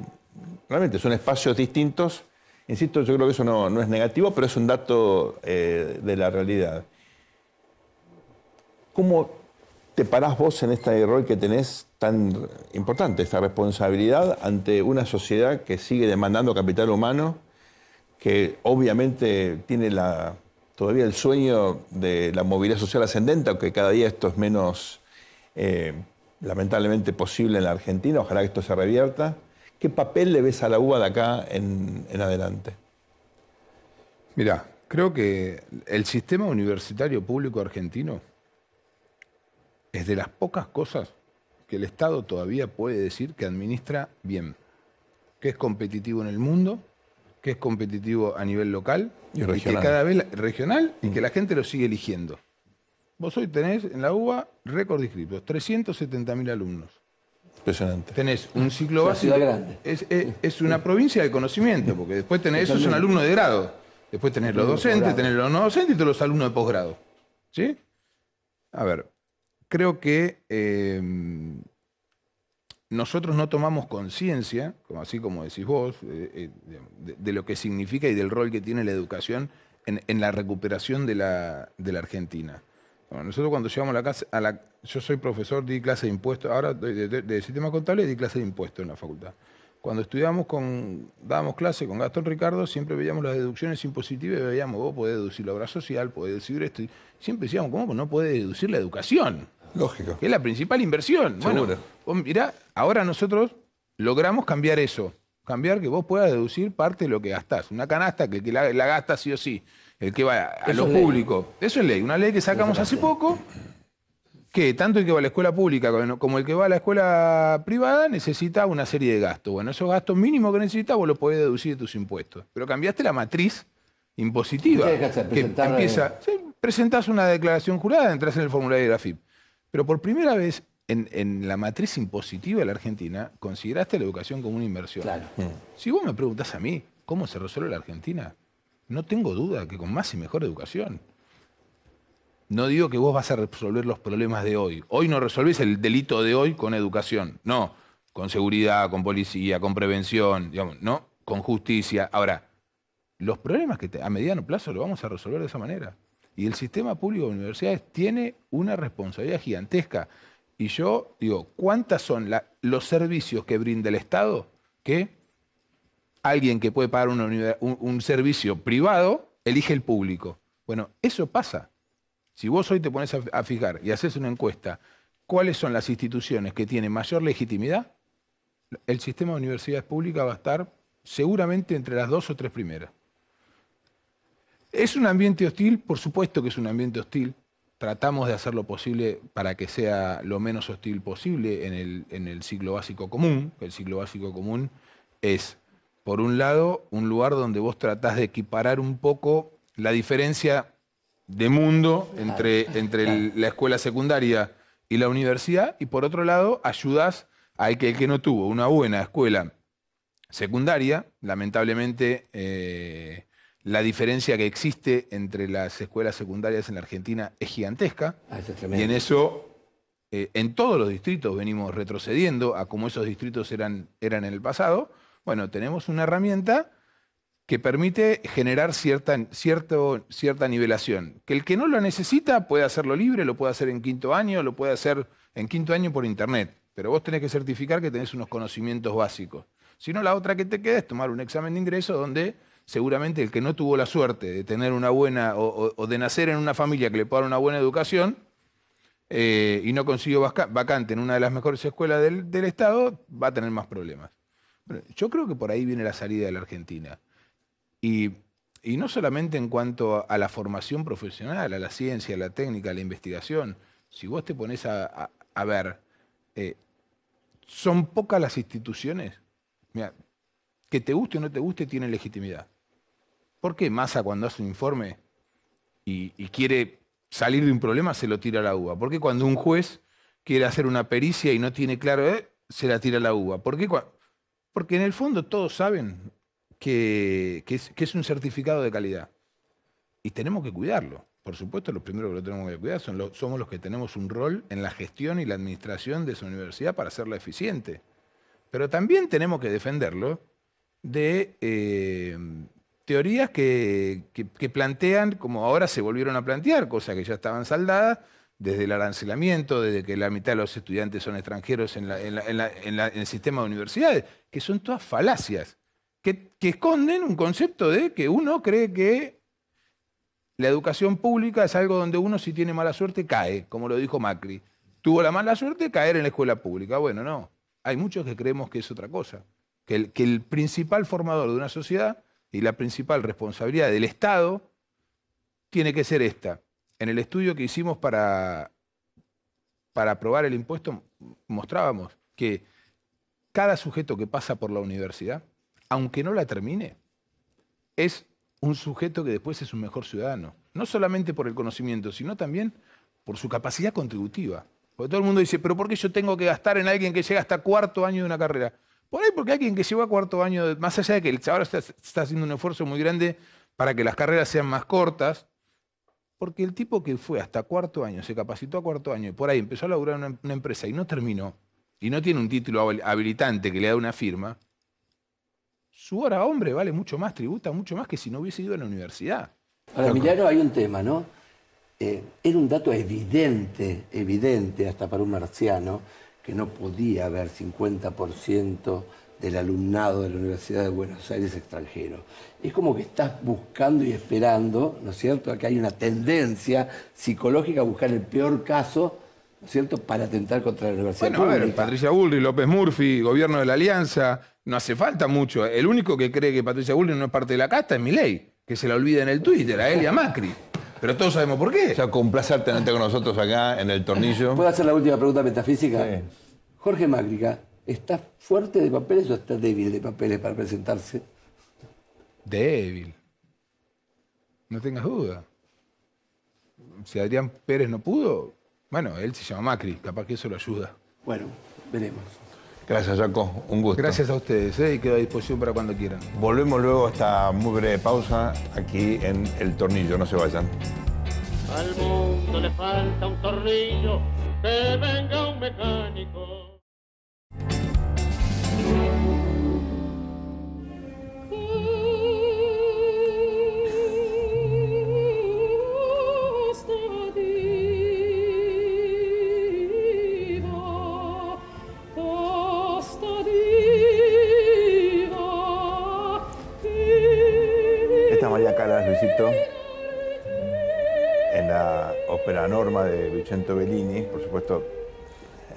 realmente son espacios distintos. Insisto, yo creo que eso no es negativo, pero es un dato de la realidad. ¿Cómo te parás vos en este rol que tenés tan importante, esta responsabilidad ante una sociedad que sigue demandando capital humano, que obviamente tiene todavía el sueño de la movilidad social ascendente, aunque cada día esto es menos lamentablemente posible en la Argentina? Ojalá que esto se revierta. ¿Qué papel le ves a la UBA de acá en adelante? Mirá, creo que el sistema universitario público argentino es de las pocas cosas que el Estado todavía puede decir que administra bien, que es competitivo en el mundo, que es competitivo a nivel local y regional, que cada vez regional, y que la gente lo sigue eligiendo. Vos hoy tenés en la UBA récord de inscriptos, 370.000 alumnos. Impresionante. Tenés un ciclo básico. Ciudad grande. Es una provincia de conocimiento, porque después tenés, esos son alumnos de grado. Después tenés los docentes, tenés los no docentes y todos los alumnos de posgrado. ¿Sí? A ver, creo que nosotros no tomamos conciencia, así como decís vos, de lo que significa y del rol que tiene la educación en la recuperación de la Argentina. Bueno, nosotros cuando llegamos yo soy profesor, di clase de impuestos, ahora de sistema contable di clase de impuestos en la facultad. Cuando dábamos clase con Gastón Ricardo, siempre veíamos las deducciones impositivas y veíamos, vos podés deducir la obra social, podés deducir esto. Y siempre decíamos, ¿cómo no podés deducir la educación? Lógico. Que es la principal inversión. Seguro. Bueno, vos mirá, ahora nosotros logramos cambiar eso. Cambiar que vos puedas deducir parte de lo que gastás. Una canasta que la gasta sí o sí. El que va a lo público. Eso es ley. Una ley que sacamos hace poco, que tanto el que va a la escuela pública como el que va a la escuela privada necesita una serie de gastos. Bueno, esos gastos mínimos que necesitas vos los podés deducir de tus impuestos. Pero cambiaste la matriz impositiva. ¿Qué hay que hacer? Presentás una declaración jurada, entras en el formulario de la AFIP. Pero por primera vez en la matriz impositiva de la Argentina consideraste la educación como una inversión. Claro. Si vos me preguntás a mí cómo se resuelve la Argentina, no tengo duda que con más y mejor educación. No digo que vos vas a resolver los problemas de hoy. Hoy no resolvés el delito de hoy con educación. No, con seguridad, con policía, con prevención, digamos, no, con justicia. Ahora, los problemas que a mediano plazo los vamos a resolver de esa manera. Y el sistema público de universidades tiene una responsabilidad gigantesca. Y yo digo, ¿cuántas son los servicios que brinda el Estado que alguien que puede pagar un servicio privado elige el público? Bueno, eso pasa. Si vos hoy te pones a fijar y haces una encuesta, ¿cuáles son las instituciones que tienen mayor legitimidad? El sistema de universidades públicas va a estar seguramente entre las 2 o 3 primeras. ¿Es un ambiente hostil? Por supuesto que es un ambiente hostil. Tratamos de hacer lo posible para que sea lo menos hostil posible en el ciclo básico común. El ciclo básico común es, por un lado, un lugar donde vos tratás de equiparar un poco la diferencia de mundo entre la escuela secundaria y la universidad, y por otro lado, ayudás a que el que no tuvo una buena escuela secundaria, lamentablemente la diferencia que existe entre las escuelas secundarias en la Argentina es gigantesca, y en eso, en todos los distritos venimos retrocediendo a como esos distritos eran en el pasado. Bueno, tenemos una herramienta que permite generar cierta nivelación. Que el que no lo necesita puede hacerlo libre, lo puede hacer en quinto año, lo puede hacer en quinto año por internet. Pero vos tenés que certificar que tenés unos conocimientos básicos. Si no, la otra que te queda es tomar un examen de ingreso donde seguramente el que no tuvo la suerte de tener una buena o de nacer en una familia que le pueda dar una buena educación y no consiguió vacante en una de las mejores escuelas del Estado, va a tener más problemas. Bueno, yo creo que por ahí viene la salida de la Argentina. Y no solamente en cuanto a la formación profesional, a la ciencia, a la técnica, a la investigación. Si vos te pones a ver, son pocas las instituciones, mira, que te guste o no te guste, tienen legitimidad. ¿Por qué Massa cuando hace un informe y quiere salir de un problema, se lo tira a la uva. ¿Por qué cuando un juez quiere hacer una pericia y no tiene claro, se la tira a la uva? ¿Por qué? Porque en el fondo todos saben que es un certificado de calidad. Y tenemos que cuidarlo. Por supuesto, los primeros que lo tenemos que cuidar somos los que tenemos un rol en la gestión y la administración de esa universidad para hacerla eficiente. Pero también tenemos que defenderlo de teorías que plantean, como ahora se volvieron a plantear, cosas que ya estaban saldadas, desde el arancelamiento, desde que la mitad de los estudiantes son extranjeros en el sistema de universidades, que son todas falacias, que esconden un concepto de que uno cree que la educación pública es algo donde uno, si tiene mala suerte, cae, como lo dijo Macri. Tuvo la mala suerte de caer en la escuela pública. Bueno, no. Hay muchos que creemos que es otra cosa. Que el principal formador de una sociedad y la principal responsabilidad del Estado tiene que ser esta. En el estudio que hicimos para aprobar el impuesto, mostrábamos que cada sujeto que pasa por la universidad, aunque no la termine, es un sujeto que después es un mejor ciudadano. No solamente por el conocimiento, sino también por su capacidad contributiva. Porque todo el mundo dice, ¿pero por qué yo tengo que gastar en alguien que llega hasta cuarto año de una carrera? Por ahí porque alguien que llegó a cuarto año, más allá de que ahora está haciendo un esfuerzo muy grande para que las carreras sean más cortas, porque el tipo que fue hasta cuarto año, se capacitó a cuarto año y por ahí empezó a laburar en una empresa y no terminó, y no tiene un título habilitante que le da una firma, su hora hombre vale mucho más, tributa mucho más que si no hubiese ido a la universidad. Ahora, Emiliano, hay un tema, ¿no? Era un dato evidente, hasta para un marciano, que no podía haber 50% del alumnado de la Universidad de Buenos Aires extranjero. Es como que estás buscando y esperando, ¿no es cierto?, que hay una tendencia psicológica a buscar el peor caso, ¿no es cierto?, para atentar contra la universidad pública. A ver, Patricia Bullrich, López Murphy, gobierno de la Alianza, no hace falta mucho. El único que cree que Patricia Bullrich no es parte de la casta es Milei, que se la olvida en el Twitter, a él y a Macri. Pero todos sabemos por qué. O sea, un placer tenerte con nosotros acá en El Tornillo. ¿Puedo hacer la última pregunta metafísica? Sí. Jorge Mácrica, ¿está fuerte de papeles o está débil de papeles para presentarse? Débil. No tengas duda. Si Adrián Pérez no pudo, bueno, él se llama Macri, capaz que eso lo ayuda. Bueno, veremos. Gracias, Jaco. Un gusto. Gracias a ustedes, y quedo a disposición para cuando quieran. Volvemos luego a esta muy breve pausa aquí en El Tornillo. No se vayan. Al mundo le falta un tornillo, que venga un mecánico. Esta es María Calas, Luisito, en la ópera Norma de Vincenzo Bellini. Por supuesto,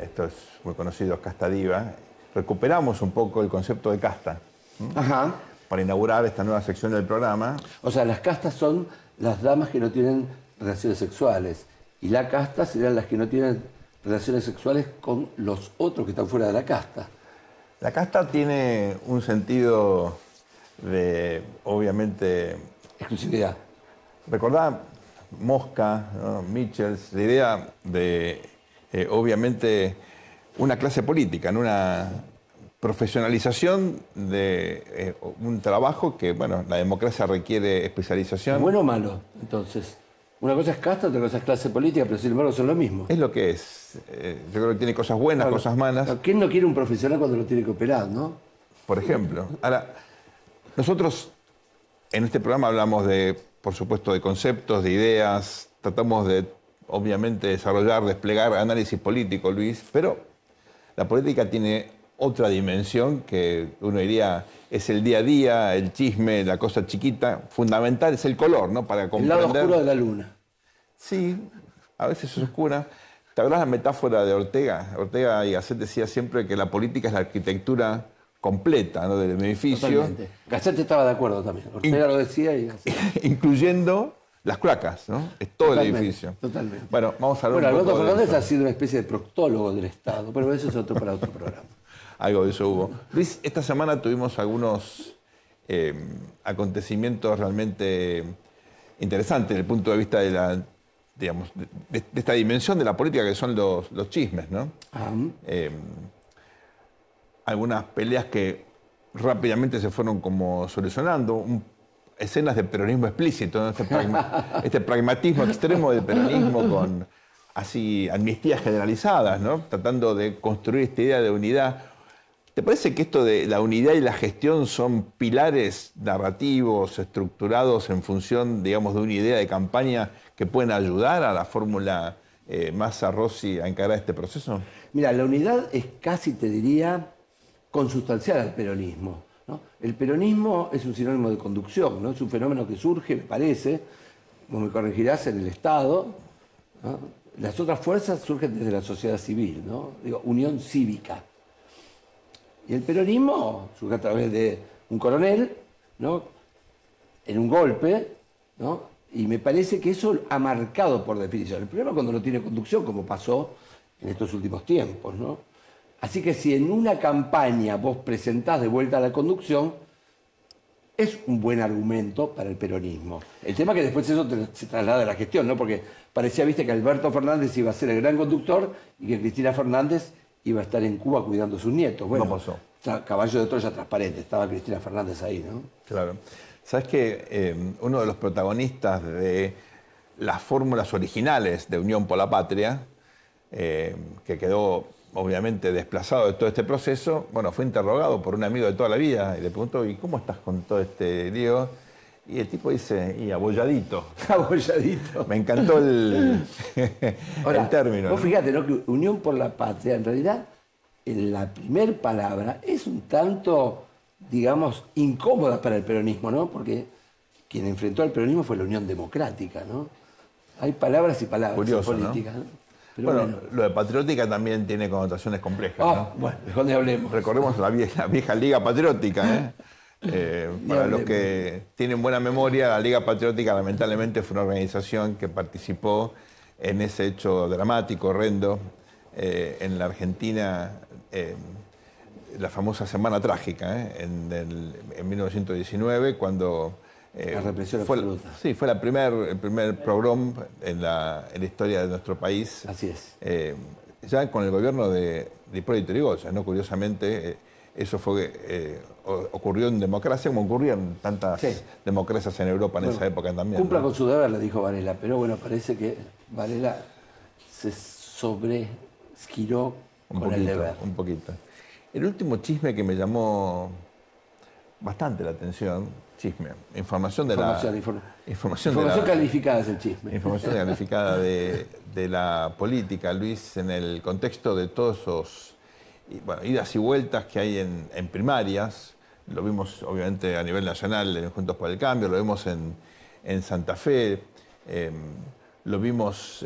esto es muy conocido, Casta Diva. Recuperamos un poco el concepto de casta. Ajá. Para inaugurar esta nueva sección del programa. O sea, las castas son las damas que no tienen relaciones sexuales. Y la casta serán las que no tienen relaciones sexuales con los otros que están fuera de la casta. La casta tiene un sentido de, obviamente... Exclusividad. Recordá Mosca, ¿no? Michels, la idea de, obviamente, una clase política, ¿no? Una profesionalización de un trabajo que, bueno, la democracia requiere especialización. ¿Bueno o malo, entonces? Una cosa es casta, otra cosa es clase política, pero sin embargo son lo mismo. Es lo que es. Yo creo que tiene cosas buenas, claro, cosas malas. ¿Quién no quiere un profesional cuando lo tiene que operar, no? Por ejemplo. Ahora, nosotros en este programa hablamos de, por supuesto, de conceptos, de ideas, tratamos de, obviamente, desarrollar, desplegar análisis político, Luis, pero la política tiene otra dimensión que uno diría es el día a día, el chisme, la cosa chiquita. Fundamental es el color, ¿no? Para comprender. El lado oscuro de la luna. Sí, a veces es oscura. ¿Te acuerdas la metáfora de Ortega? Ortega y Gasset decía siempre que la política es la arquitectura completa, ¿no? Del edificio. Totalmente. Gasset estaba de acuerdo también. Ortega lo decía y Gasset. Incluyendo las cloacas, ¿no? Es todo el edificio. Totalmente. Bueno, vamos a hablar un Alberto poco Fernández de ha sido una especie de proctólogo del Estado, pero eso es otro para otro programa. Algo de eso hubo. Luis, esta semana tuvimos algunos acontecimientos realmente interesante desde el punto de vista de la, digamos, de esta dimensión de la política que son los chismes, ¿no? Algunas peleas que rápidamente se fueron como solucionando, escenas de peronismo explícito, ¿no? Este pragmatismo extremo del peronismo con así amnistías generalizadas, ¿no? Tratando de construir esta idea de unidad. ¿Te parece que esto de la unidad y la gestión son pilares narrativos estructurados en función, digamos, de una idea de campaña que pueden ayudar a la fórmula Massa-Rossi a encarar este proceso? Mira, la unidad es casi, te diría, consustancial al peronismo, ¿no? El peronismo es un sinónimo de conducción, ¿no? Es un fenómeno que surge, me parece, como me corregirás, en el Estado, ¿no? Las otras fuerzas surgen desde la sociedad civil, ¿no? Digo, unión cívica. Y el peronismo surge a través de un coronel, ¿no? En un golpe, ¿no? Y me parece que eso ha marcado por definición. El problema es cuando no tiene conducción, como pasó en estos últimos tiempos, ¿no? Así que si en una campaña vos presentás de vuelta a la conducción, es un buen argumento para el peronismo. El tema es que después eso se traslada a la gestión, ¿no? Porque parecía, viste, que Alberto Fernández iba a ser el gran conductor y que Cristina Fernández iba a estar en Cuba cuidando a sus nietos. Bueno, no pasó. Caballo de Troya transparente, estaba Cristina Fernández ahí, ¿no? Claro. ¿Sabes que uno de los protagonistas de las fórmulas originales de Unión por la Patria, que quedó obviamente desplazado de todo este proceso, bueno, fue interrogado por un amigo de toda la vida y le preguntó, ¿y cómo estás con todo este lío? Y el tipo dice, y abolladito. Abolladito. Me encantó el término. Vos fíjate, ¿no? Que Unión por la Patria, en realidad, en la primer palabra, es un tanto, digamos, incómoda para el peronismo, ¿no? Porque quien enfrentó al peronismo fue la Unión Democrática, ¿no? Hay palabras y palabras. Curioso, políticas, ¿no? Pero bueno, lo de patriótica también tiene connotaciones complejas, ¿no? Bueno, ¿de dónde hablemos? Recordemos la vieja Liga Patriótica, para los que tienen buena memoria, la Liga Patriótica lamentablemente fue una organización que participó en ese hecho dramático, horrendo, en la Argentina, la famosa Semana Trágica, en 1919, cuando... la represión absoluta. Sí, fue el primer pogrom en la historia de nuestro país. Así es. Ya con el gobierno de Hipólito Yrigoyen, ¿no? Curiosamente, eso ocurrió en democracia como ocurrían tantas democracias en Europa en esa época también. Cumpla, ¿no? con su deber, le dijo Varela, pero bueno, parece que Varela se sobreesquiró con el deber. Un poquito. El último chisme que me llamó bastante la atención, información calificada es el chisme. Información calificada de la política, Luis, en el contexto de todos esos idas y vueltas que hay en primarias. Lo vimos obviamente a nivel nacional en Juntos por el Cambio, lo vimos en Santa Fe, lo vimos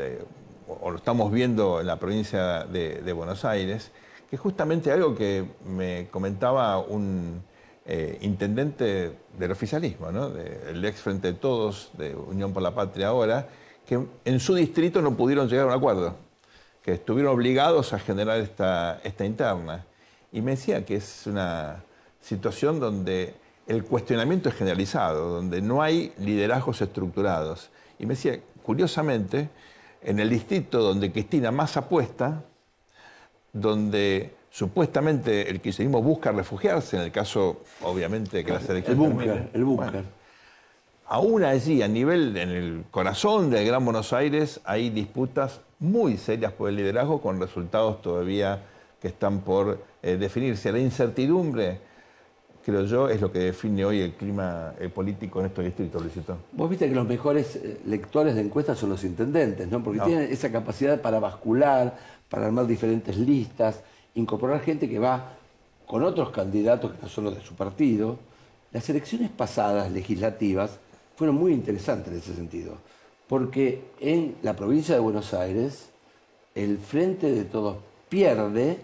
o lo estamos viendo en la provincia de Buenos Aires, que es justamente algo que me comentaba un intendente del oficialismo, ¿no? El ex Frente de Todos, de Unión por la Patria ahora, que en su distrito no pudieron llegar a un acuerdo, que estuvieron obligados a generar esta interna. Y me decía que es una situación donde el cuestionamiento es generalizado, donde no hay liderazgos estructurados. Y me decía, curiosamente, en el distrito donde Cristina más apuesta, donde supuestamente el kirchnerismo busca refugiarse, en el caso, obviamente, que las elecciones... El búnker. Bueno, aún allí, en el corazón del Gran Buenos Aires, hay disputas muy serias por el liderazgo, con resultados todavía que están por definirse. La incertidumbre, creo yo, es lo que define hoy el clima político en estos distritos, Luisito. Vos viste que los mejores lectores de encuestas son los intendentes, ¿no? Porque tienen esa capacidad para bascular, para armar diferentes listas, incorporar gente que va con otros candidatos que no son los de su partido. Las elecciones pasadas, legislativas, fueron muy interesantes en ese sentido, porque en la provincia de Buenos Aires el Frente de Todos pierde,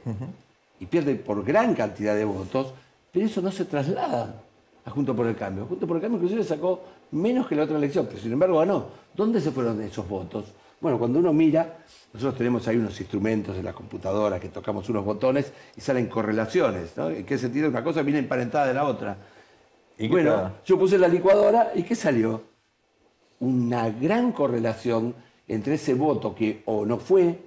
y pierde por gran cantidad de votos, pero eso no se traslada a Juntos por el Cambio. Juntos por el Cambio inclusive sacó menos que la otra elección, pero sin embargo ganó. ¿Dónde se fueron esos votos? Bueno, cuando uno mira, nosotros tenemos ahí unos instrumentos en la computadora que tocamos unos botones y salen correlaciones, ¿no? ¿En qué sentido? Una cosa viene emparentada de la otra. Y bueno, yo puse la licuadora y ¿qué salió? una gran correlación entre ese voto que o no fue,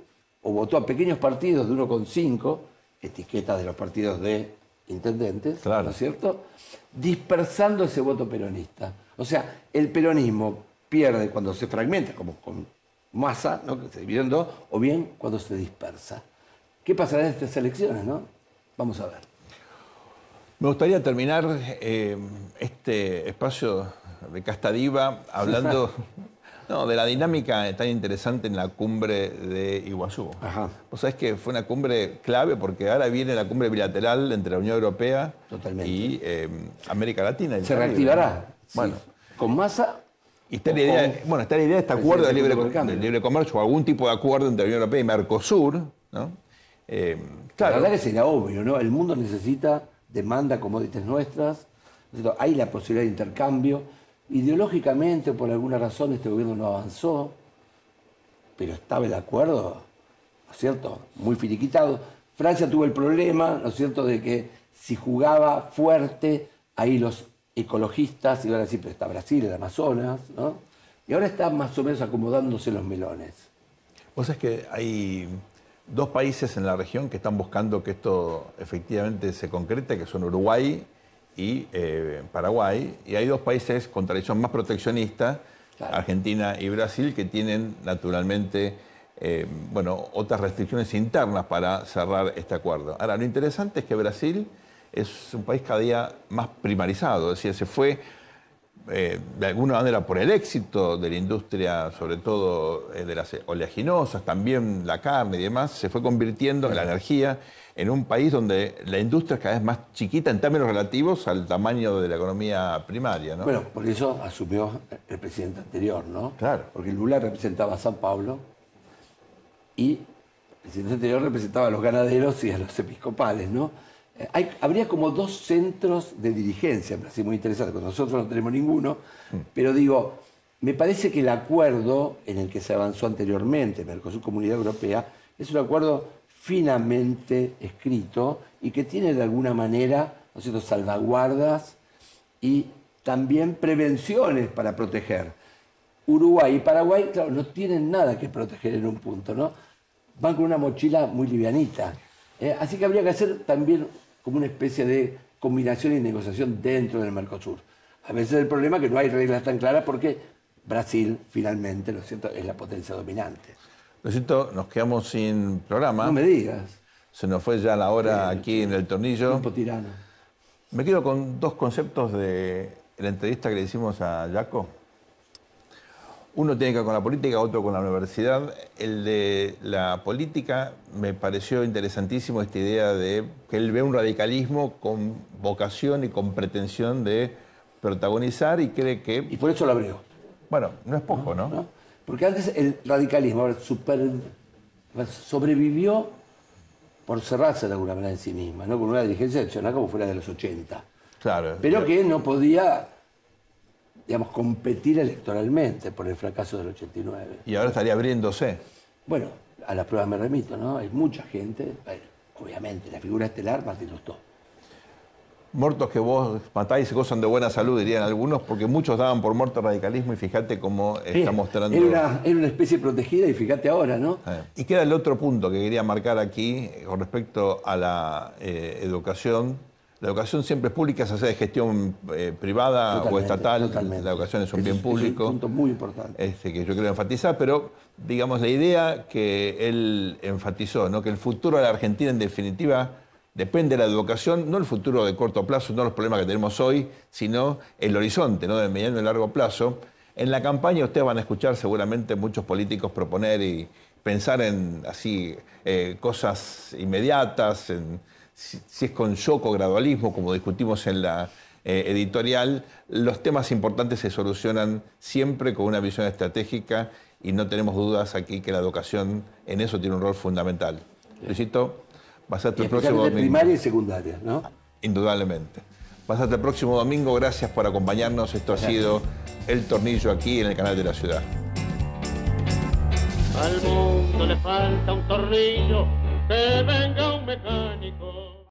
o votó a pequeños partidos de 1,5, etiquetas de los partidos de intendentes, claro, ¿no es cierto?, dispersando ese voto peronista. O sea, el peronismo pierde cuando se fragmenta, como con Massa, ¿no?, que se divide en dos, o bien cuando se dispersa. ¿Qué pasará en estas elecciones, no? Vamos a ver. Me gustaría terminar este espacio de Casta Diva hablando de la dinámica tan interesante en la cumbre de Iguazú. Ajá. Vos sabés que fue una cumbre clave porque ahora viene la cumbre bilateral entre la Unión Europea y América Latina. Se reactivará. Bueno, sí. Con Massa. Y está la idea, de este acuerdo de libre comercio o algún tipo de acuerdo entre la Unión Europea y Mercosur, ¿no? Claro. La verdad que sería obvio, ¿no? El mundo necesita, demanda commodities nuestras, hay la posibilidad de intercambio. Ideológicamente, por alguna razón, este gobierno no avanzó, pero estaba el acuerdo, ¿no es cierto?, muy finiquitado. Francia tuvo el problema, ¿no es cierto?, de que si jugaba fuerte, ahí los ecologistas iban a decir, pero está Brasil, el Amazonas, ¿no? Y ahora está más o menos acomodándose los melones. Vos sabés que hay dos países en la región que están buscando que esto efectivamente se concrete, que son Uruguay y Paraguay, y hay dos países con tradición más proteccionista, claro, Argentina y Brasil, que tienen naturalmente otras restricciones internas para cerrar este acuerdo. Ahora, lo interesante es que Brasil es un país cada día más primarizado, es decir, se fue de alguna manera por el éxito de la industria, sobre todo de las oleaginosas, también la carne y demás, se fue convirtiendo en la energía en un país donde la industria es cada vez más chiquita en términos relativos al tamaño de la economía primaria, ¿no? Bueno, por eso asumió el presidente anterior, ¿no? Claro. Porque Lula representaba a San Pablo y el presidente anterior representaba a los ganaderos y a los episcopales, ¿no? Habría como dos centros de dirigencia en Brasil muy interesantes, porque nosotros no tenemos ninguno, pero digo, me parece que el acuerdo en el que se avanzó anteriormente, Mercosur Comunidad Europea, es un acuerdo finamente escrito y que tiene de alguna manera, ¿no es cierto?, salvaguardas y también prevenciones para proteger. Uruguay y Paraguay, claro, no tienen nada que proteger en un punto, ¿no? Van con una mochila muy livianita. Así que habría que hacer también como una especie de combinación y negociación dentro del Mercosur. A veces el problema es que no hay reglas tan claras porque Brasil, finalmente, ¿no es cierto?, es la potencia dominante. Lo siento, nos quedamos sin programa. No me digas. Se nos fue ya la hora aquí en el tornillo. Tiempo tirano. Me quedo con dos conceptos de la entrevista que le hicimos a Jaco. Uno tiene que ver con la política, otro con la universidad. El de la política me pareció interesantísimo esta idea de que él ve un radicalismo con vocación y con pretensión de protagonizar y cree que... Y por eso lo abrió. Bueno, no es poco, ¿no? ¿No? Porque antes el radicalismo sobrevivió por cerrarse de alguna manera en sí misma, ¿no? Con una dirigencia nacional como fuera de los 80. Claro. Pero que no podía, digamos, competir electoralmente por el fracaso del 89. Y ahora estaría abriéndose. Bueno, a las pruebas me remito, ¿no? Hay mucha gente, bueno, obviamente, la figura estelar, Martín Lustó. Muertos que vos matáis y gozan de buena salud, dirían algunos, porque muchos daban por muerto el radicalismo y fíjate cómo está mostrando... Era una especie protegida y fíjate ahora, ¿no? Y queda el otro punto que quería marcar aquí con respecto a la educación. La educación siempre es pública, se hace de gestión privada o estatal. Totalmente. La educación es un bien público. Es un punto muy importante. Que yo quiero enfatizar, pero digamos la idea que él enfatizó, ¿no? Que el futuro de la Argentina en definitiva depende de la educación, no el futuro de corto plazo, no los problemas que tenemos hoy, sino el horizonte, ¿no?, de mediano y largo plazo. En la campaña ustedes van a escuchar seguramente muchos políticos proponer y pensar en así cosas inmediatas, si es con shock o gradualismo, como discutimos en la editorial. Los temas importantes se solucionan siempre con una visión estratégica y no tenemos dudas aquí que la educación en eso tiene un rol fundamental. Luisito, vas a estar el próximo domingo. Primaria y secundaria, ¿no? Indudablemente. Vas a estar el próximo domingo. Gracias por acompañarnos. Esto ha sido El Tornillo aquí en el canal de la ciudad. Al mundo le falta un tornillo, que venga un mecánico.